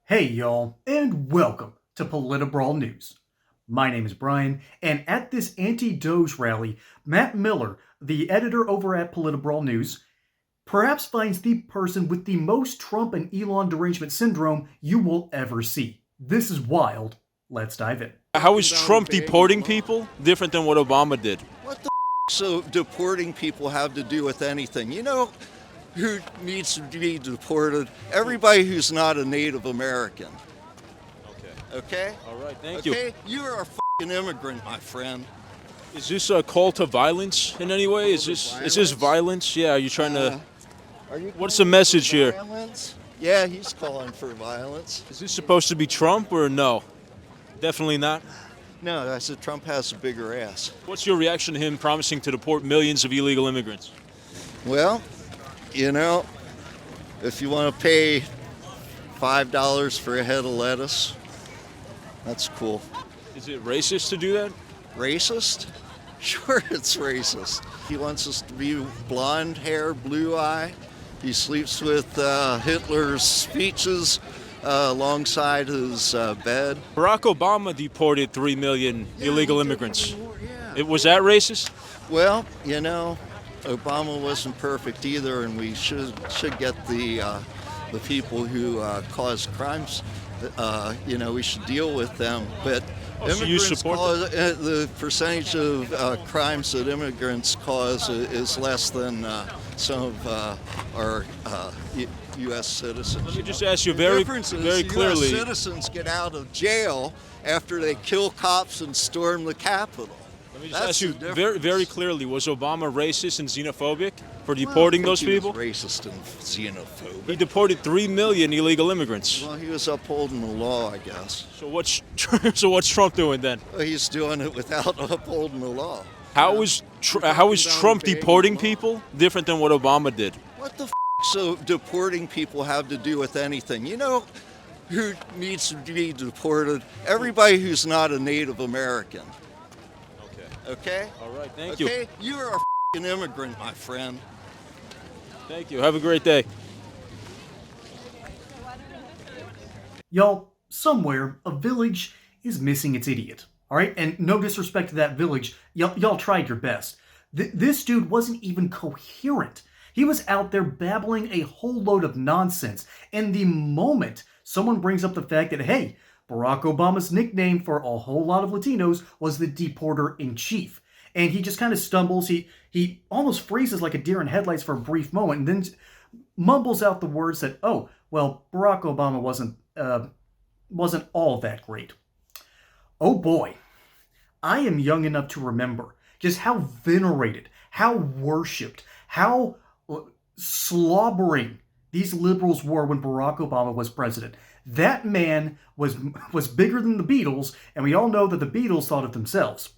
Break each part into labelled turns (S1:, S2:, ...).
S1: Hey y'all, and welcome to PolitiBrawl News. My name is Brian, and at this anti-Doge rally, Matt Miller, the editor over at PolitiBrawl News, perhaps finds the person with the most Trump and Elon derangement syndrome you will ever see. This is wild. Let's dive in.
S2: How is Trump deporting people different than what Obama did?
S3: What the so deporting people have to do with anything? You know who needs to be deported? Everybody who's not a Native American. Okay?
S2: All right, thank
S3: Okay?
S2: you.
S3: You're a f***ing immigrant, my friend.
S2: Is this a call to violence in any way? Is this violence? Yeah, are you trying to... What's the message here?
S3: Violence? Yeah, he's calling for violence.
S2: Is this supposed to be Trump or no? Definitely not.
S3: No, I said Trump has a bigger ass.
S2: What's your reaction to him promising to deport millions of illegal immigrants?
S3: Well, you know, if you want to pay $5 for a head of lettuce, that's cool.
S2: Is it racist to do that?
S3: Racist? Sure, it's racist. He wants us to be blonde hair, blue eye. He sleeps with Hitler's speeches alongside his bed.
S2: Barack Obama deported 3 million illegal immigrants. Was that racist?
S3: Well, you know, Obama wasn't perfect either, and we should get the people who cause crimes. We should deal with them. But
S2: So you support
S3: the percentage of crimes that immigrants cause is less than some of our U.S. citizens.
S2: Let me just ask you very clearly.
S3: U.S. citizens get out of jail after they kill cops and storm the Capitol.
S2: Let me just ask you very clearly, was Obama racist and xenophobic for deporting those people?
S3: He was racist and xenophobic.
S2: He deported 3 million illegal immigrants.
S3: Well, he was upholding the law, I guess.
S2: So what's Trump doing then?
S3: Well, he's doing it without upholding the law.
S2: How is Trump deporting people different than what Obama did?
S3: What the so deporting people have to do with anything? You know who needs to be deported? Everybody who's not a Native American. Okay?
S2: All right, thank you.
S3: Okay? You're a f***ing immigrant, my friend.
S2: Thank you. Have a great day.
S1: Y'all, somewhere, a village is missing its idiot. Alright? And no disrespect to that village, y'all tried your best. This dude wasn't even coherent. He was out there babbling a whole load of nonsense. And the moment someone brings up the fact that, hey, Barack Obama's nickname for a whole lot of Latinos was the deporter-in-chief. And he just kind of stumbles. He almost freezes like a deer in headlights for a brief moment and then mumbles out the words that, oh, well, Barack Obama wasn't all that great. Oh boy, I am young enough to remember just how venerated, how worshipped, how slobbering these liberals were when Barack Obama was president. That man was bigger than the Beatles, and we all know that the Beatles thought of themselves.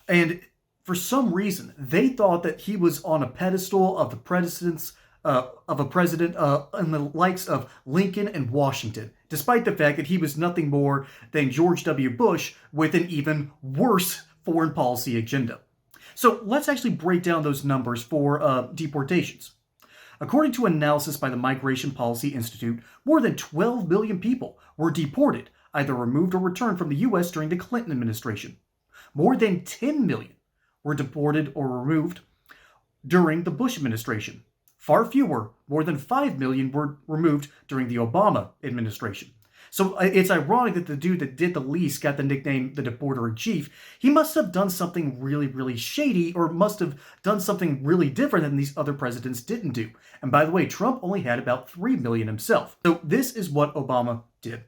S1: And for some reason, they thought that he was on a pedestal of the presidents of a president in the likes of Lincoln and Washington, despite the fact that he was nothing more than George W. Bush with an even worse foreign policy agenda. So let's actually break down those numbers for deportations. According to analysis by the Migration Policy Institute, more than 12 million people were deported, either removed or returned from the U.S. during the Clinton administration. More than 10 million were deported or removed during the Bush administration. Far fewer, more than 5 million, were removed during the Obama administration. So it's ironic that the dude that did the least got the nickname the deporter-in-chief. He must have done something really, really shady, or must have done something really different than these other presidents didn't do. And by the way, Trump only had about 3 million himself. So this is what Obama did.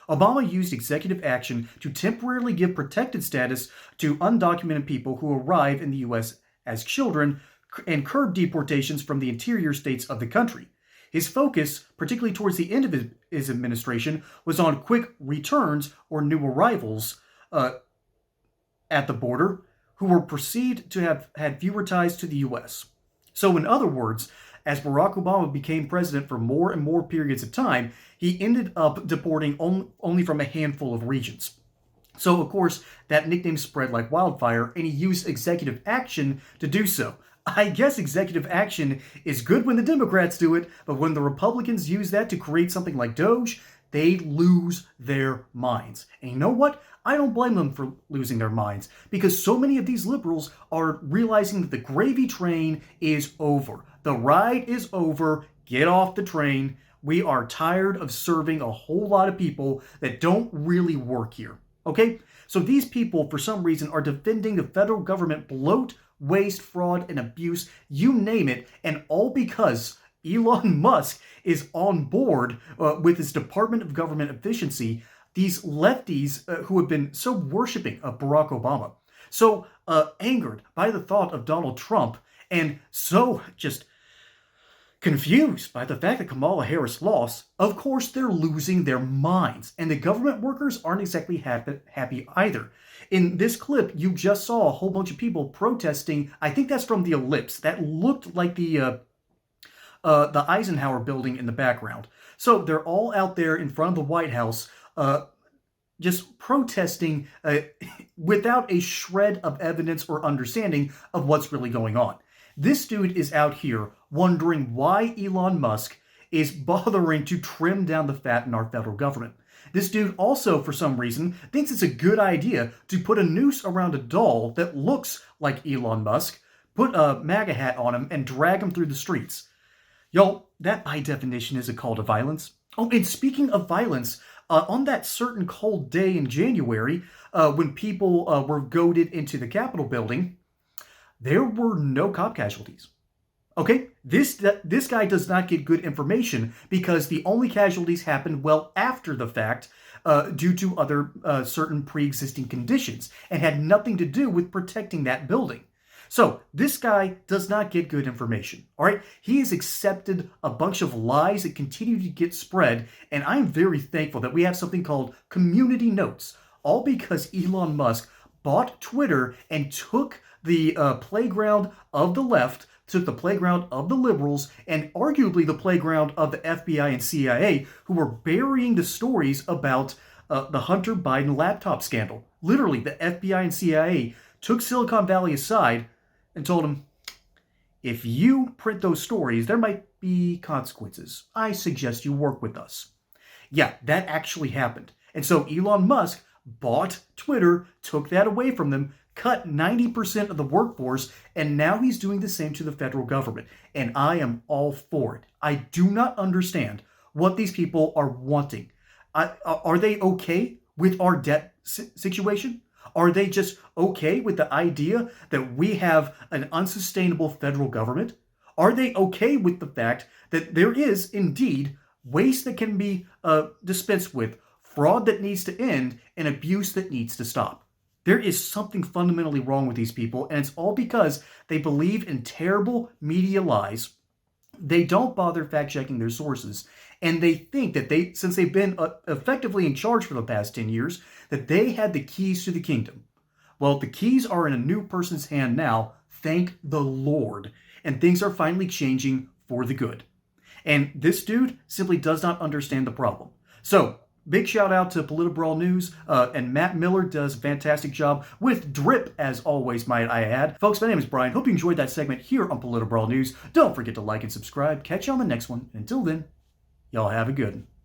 S1: Obama used executive action to temporarily give protected status to undocumented people who arrive in the U.S. as children and curb deportations from the interior states of the country. His focus, particularly towards the end of his administration, was on quick returns or new arrivals at the border who were perceived to have had fewer ties to the U.S. So in other words, as Barack Obama became president for more and more periods of time, he ended up deporting only from a handful of regions. So, of course, that nickname spread like wildfire, and he used executive action to do so. I guess executive action is good when the Democrats do it, but when the Republicans use that to create something like Doge, they lose their minds. And you know what? I don't blame them for losing their minds, because so many of these liberals are realizing that the gravy train is over. The ride is over. Get off the train. We are tired of serving a whole lot of people that don't really work here. Okay? So these people, for some reason, are defending the federal government bloat, waste, fraud, and abuse, you name it, and all because Elon Musk is on board with his Department of Government Efficiency, these lefties who have been so worshiping of Barack Obama, so angered by the thought of Donald Trump, and so just confused by the fact that Kamala Harris lost. Of course, they're losing their minds, and the government workers aren't exactly happy either. In this clip, you just saw a whole bunch of people protesting. I think that's from the Ellipse. That looked like the Eisenhower building in the background. So they're all out there in front of the White House, just protesting without a shred of evidence or understanding of what's really going on. This dude is out here wondering why Elon Musk is bothering to trim down the fat in our federal government. This dude also, for some reason, thinks it's a good idea to put a noose around a doll that looks like Elon Musk, put a MAGA hat on him, and drag him through the streets. Y'all, that by definition is a call to violence. Oh, and speaking of violence, on that certain cold day in January, when people were goaded into the Capitol building, there were no cop casualties. Okay, this guy does not get good information because the only casualties happened well after the fact due to other certain pre-existing conditions and had nothing to do with protecting that building. So this guy does not get good information, all right? He has accepted a bunch of lies that continue to get spread, and I'm very thankful that we have something called community notes, all because Elon Musk bought Twitter and took the playground of the left, took the playground of the liberals, and arguably the playground of the FBI and CIA, who were burying the stories about the Hunter Biden laptop scandal. Literally, the FBI and CIA took Silicon Valley aside and told him, if you print those stories, there might be consequences. I suggest you work with us. Yeah, that actually happened. And so Elon Musk bought Twitter, took that away from them, cut 90% of the workforce, and now he's doing the same to the federal government. And I am all for it. I do not understand what these people are wanting. Are they okay with our debt situation? Are they just okay with the idea that we have an unsustainable federal government? Are they okay with the fact that there is indeed waste that can be dispensed with, fraud that needs to end, and abuse that needs to stop? There is something fundamentally wrong with these people, and it's all because they believe in terrible media lies. They don't bother fact-checking their sources, and they think that since they've been effectively in charge for the past 10 years, that they had the keys to the kingdom. Well, the keys are in a new person's hand now, thank the Lord, and things are finally changing for the good. And this dude simply does not understand the problem. So, big shout out to PolitiBrawl News, and Matt Miller does a fantastic job with drip, as always, might I add. Folks, my name is Brian. Hope you enjoyed that segment here on PolitiBrawl News. Don't forget to like and subscribe. Catch you on the next one. Until then, y'all have a good one.